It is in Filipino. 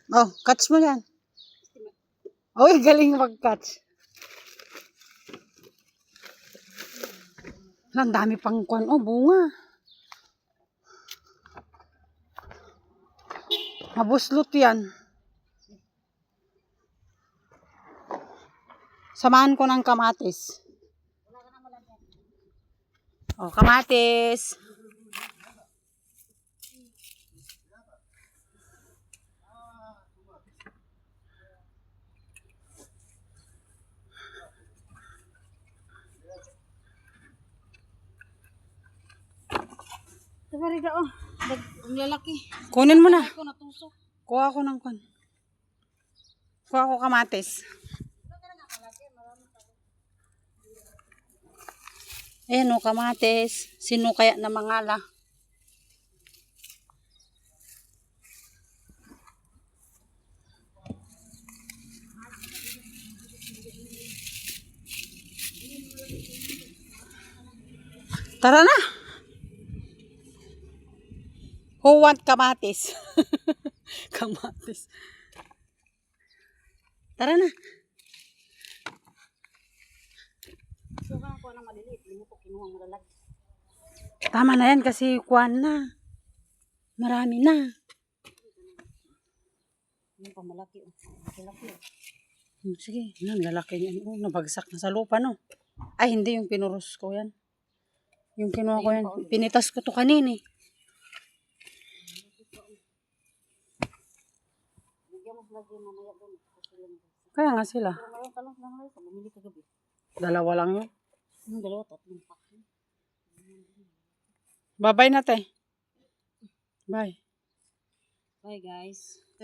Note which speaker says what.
Speaker 1: Oh, catch mo yan. Uy, galing mag-catch. Ang dami pang kwan. Oh, bunga. Mabuslot yan. Samahan ko ng kamatis. Oh, kamatis.
Speaker 2: Tabarida oh. Ang lalaki.
Speaker 1: Kunin mo na.
Speaker 2: Ako natusok.
Speaker 1: Kuha ko ng kwan. Kuha ko kamatis. Ayan o, kamatis. Sino kaya na mangala? Tara na! Who want kamatis? Kamatis. Tara na.
Speaker 2: Suka ako ng maliliit. Hindi mo ko kinuha ang malalaki.
Speaker 1: Tama na yan kasi kwan na. Marami na.
Speaker 2: Yung pang malaki oh. Malaki oh.
Speaker 1: Sige, yan, lalaki yan. Oh, nabagsak na sa lupa, no? Ay, hindi yung pinurus ko yan. Yung kinuha ko yan. Pinitas ko to kanini. Kaya nga sila. Dalawa lang yun.
Speaker 2: Yung dalawa, tatlong pack.
Speaker 1: Bye-bye na, te. Bye.
Speaker 2: Bye guys.